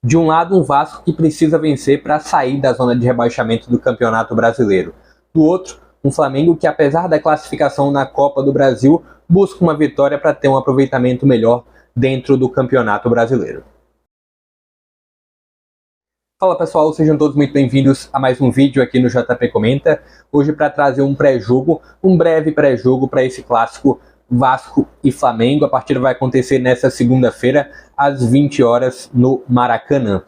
De um lado, um Vasco que precisa vencer para sair da zona de rebaixamento do Campeonato Brasileiro. Do outro, um Flamengo que, apesar da classificação na Copa do Brasil, busca uma vitória para ter um aproveitamento melhor dentro do Campeonato Brasileiro. Fala pessoal, sejam todos muito bem-vindos a mais um vídeo aqui no JP Comenta. Hoje para trazer um pré-jogo, um breve pré-jogo para esse clássico Vasco e Flamengo. A partida vai acontecer nesta segunda-feira, às 20 horas, no Maracanã.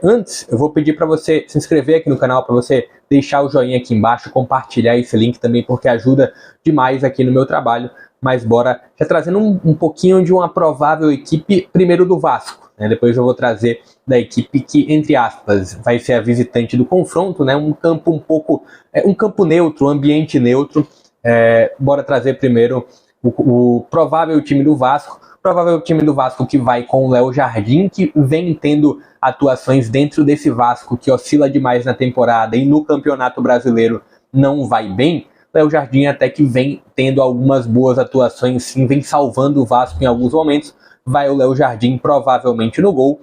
Antes, eu vou pedir para você se inscrever aqui no canal, para você deixar o joinha aqui embaixo, compartilhar esse link também, porque ajuda demais aqui no meu trabalho. Mas bora já trazendo um pouquinho de uma provável equipe, primeiro do Vasco, né? Depois eu vou trazer da equipe que, entre aspas, vai ser a visitante do confronto, né? Um campo um campo neutro, um ambiente neutro. Bora trazer primeiro o provável time do Vasco. Provável time do Vasco que vai com o Léo Jardim, que vem tendo atuações dentro desse Vasco que oscila demais na temporada e no Campeonato Brasileiro não vai bem. Léo Jardim até que vem tendo algumas boas atuações, sim, vem salvando o Vasco em alguns momentos. Vai o Léo Jardim provavelmente no gol.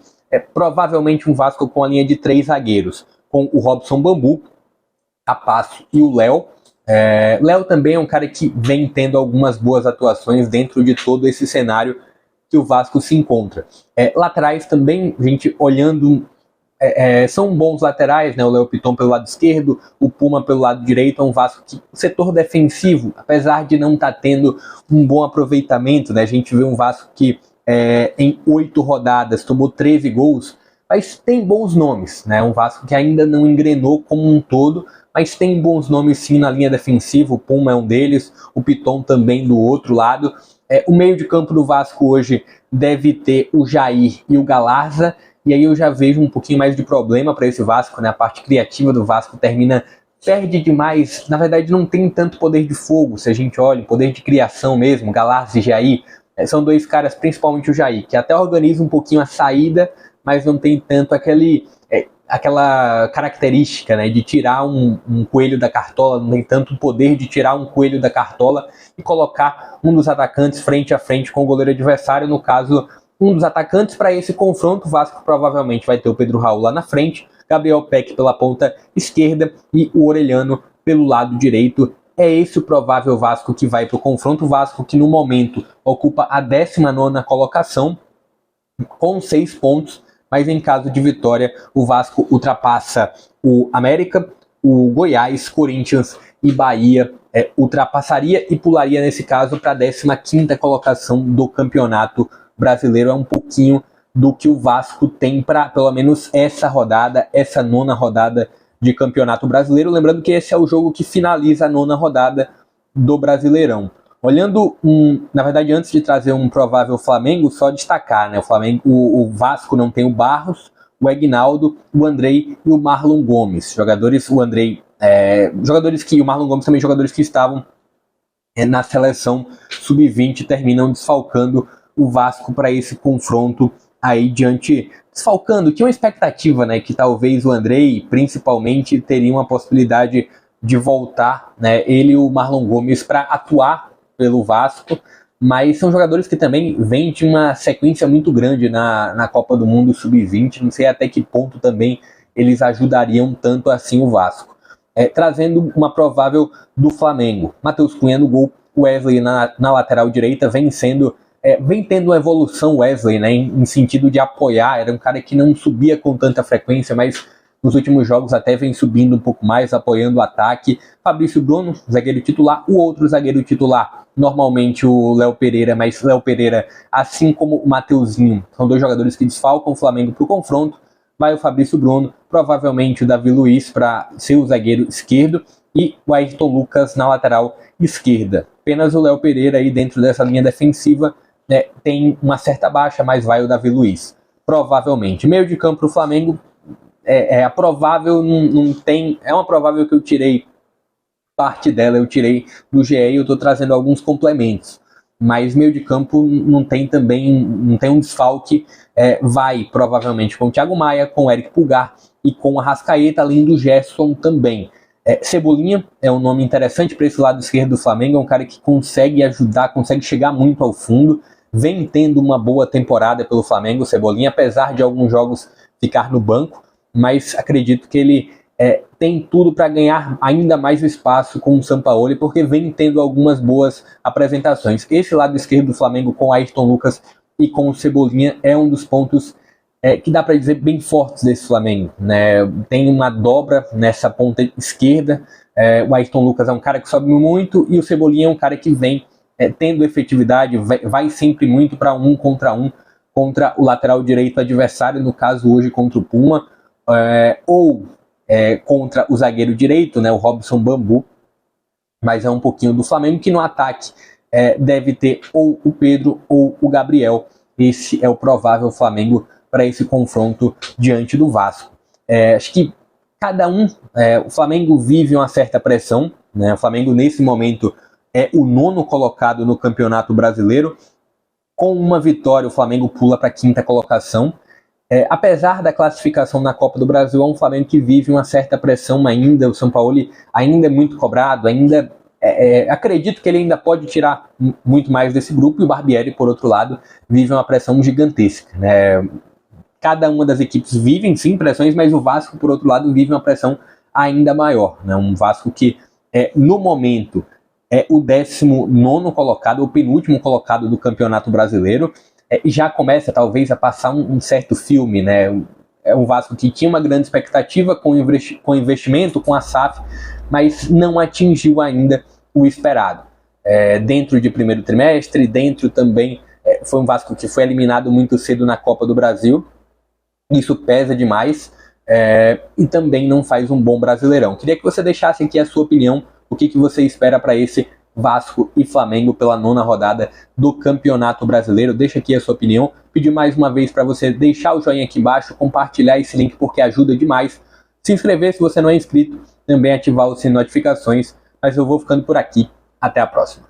Provavelmente um Vasco com a linha de 3 zagueiros, com o Robson Bambu, Capasso e o Léo. Léo também é um cara que vem tendo algumas boas atuações dentro de todo esse cenário que o Vasco se encontra. Laterais também, gente, olhando, são bons laterais, né? O Léo Piton pelo lado esquerdo, o Puma pelo lado direito. É um Vasco que, o setor defensivo, apesar de não estar tendo um bom aproveitamento, né? A gente vê um Vasco que em 8 rodadas tomou 13 gols, mas tem bons nomes, né? Um Vasco que ainda não engrenou como um todo, mas tem bons nomes sim na linha defensiva. O Puma é um deles, o Piton também do outro lado. O meio de campo do Vasco hoje deve ter o Jair e o Galarza, e aí eu já vejo um pouquinho mais de problema para esse Vasco, né? A parte criativa do Vasco perde demais, na verdade não tem tanto poder de fogo, se a gente olha, poder de criação mesmo. Galarza e Jair, são dois caras, principalmente o Jair, que até organiza um pouquinho a saída, mas não tem tanto aquela característica, né, de tirar um coelho da cartola. Não tem tanto poder de tirar um coelho da cartola e colocar um dos atacantes frente a frente com o goleiro adversário. No caso, um dos atacantes para esse confronto, o Vasco provavelmente vai ter o Pedro Raul lá na frente, Gabriel Peck pela ponta esquerda e o Orelhano pelo lado direito. É esse o provável Vasco que vai para o confronto. O Vasco que no momento ocupa a 19ª colocação com 6 pontos, mas em caso de vitória o Vasco ultrapassa o América, o Goiás, Corinthians e Bahia, ultrapassaria e pularia nesse caso para a 15ª colocação do Campeonato Brasileiro. É um pouquinho do que o Vasco tem para pelo menos essa rodada, essa 9ª rodada de Campeonato Brasileiro. Lembrando que esse é o jogo que finaliza a 9ª rodada do Brasileirão. Olhando, na verdade, antes de trazer um provável Flamengo, só destacar, né? O Vasco não tem o Barros, o Aguinaldo, o Andrei e o Marlon Gomes. Jogadores que o Marlon Gomes também, jogadores que estavam na seleção sub-20, terminam desfalcando o Vasco para esse confronto aí desfalcando. Tinha uma expectativa, né, que talvez o Andrei, principalmente, teria uma possibilidade de voltar, né, ele e o Marlon Gomes para atuar pelo Vasco, mas são jogadores que também vêm de uma sequência muito grande na Copa do Mundo Sub-20, não sei até que ponto também eles ajudariam tanto assim o Vasco. Trazendo uma provável do Flamengo, Matheus Cunha no gol, Wesley na lateral direita, vem tendo uma evolução. Wesley, né, em sentido de apoiar, era um cara que não subia com tanta frequência, mas nos últimos jogos até vem subindo um pouco mais, apoiando o ataque. Fabrício Bruno, zagueiro titular. O outro zagueiro titular, normalmente o Léo Pereira, mas Léo Pereira, assim como o Mateuzinho, são dois jogadores que desfalcam o Flamengo para o confronto. Vai o Fabrício Bruno, provavelmente o Davi Luiz para ser o zagueiro esquerdo e o Ayrton Lucas na lateral esquerda. Apenas o Léo Pereira aí dentro dessa linha defensiva tem uma certa baixa, mas vai o Davi Luiz, provavelmente. Meio de campo para o Flamengo, a provável não tem, é uma provável que eu tirei parte dela, eu tirei do GE e eu estou trazendo alguns complementos, mas meio de campo não tem um desfalque. Vai provavelmente com o Thiago Maia, com o Eric Pulgar e com o Arrascaeta, além do Gerson também. Cebolinha é um nome interessante para esse lado esquerdo do Flamengo, é um cara que consegue ajudar, consegue chegar muito ao fundo, vem tendo uma boa temporada pelo Flamengo, Cebolinha, apesar de alguns jogos ficar no banco, mas acredito que ele tem tudo para ganhar ainda mais espaço com o Sampaoli, porque vem tendo algumas boas apresentações. Esse lado esquerdo do Flamengo com Ayrton Lucas e com o Cebolinha é um dos pontos que dá para dizer bem fortes desse Flamengo, né? Tem uma dobra nessa ponta esquerda. O Ayrton Lucas é um cara que sobe muito e o Cebolinha é um cara que vem tendo efetividade, vai sempre muito para um contra o lateral direito adversário, no caso hoje contra o Puma, ou contra o zagueiro direito, né, o Robson Bambu, mas é um pouquinho do Flamengo, que no ataque deve ter ou o Pedro ou o Gabriel. Esse é o provável Flamengo para esse confronto diante do Vasco. Acho que cada o Flamengo vive uma certa pressão, né? O Flamengo nesse momento é o 9º colocado no Campeonato Brasileiro. Com uma vitória o Flamengo pula para a 5ª colocação. Apesar da classificação na Copa do Brasil, é um Flamengo que vive uma certa pressão ainda. O Sampaoli ainda é muito cobrado, acredito que ele ainda pode tirar muito mais desse grupo, e o Barbieri, por outro lado, vive uma pressão gigantesca, né? Cada uma das equipes vivem sim pressões, mas o Vasco, por outro lado, vive uma pressão ainda maior, né? Um Vasco que no momento é o 19º colocado, o penúltimo colocado do Campeonato Brasileiro, e já começa talvez a passar um certo filme, né? É um Vasco que tinha uma grande expectativa com investimento, com a SAF, mas não atingiu ainda o esperado. Dentro de primeiro trimestre, foi um Vasco que foi eliminado muito cedo na Copa do Brasil, isso pesa demais, e também não faz um bom Brasileirão. Queria que você deixasse aqui a sua opinião, o que você espera para esse Vasco e Flamengo pela 9ª rodada do Campeonato Brasileiro. Deixa aqui a sua opinião. Pedir mais uma vez para você deixar o joinha aqui embaixo, compartilhar esse link porque ajuda demais. Se inscrever se você não é inscrito, também ativar o sininho de notificações. Mas eu vou ficando por aqui. Até a próxima.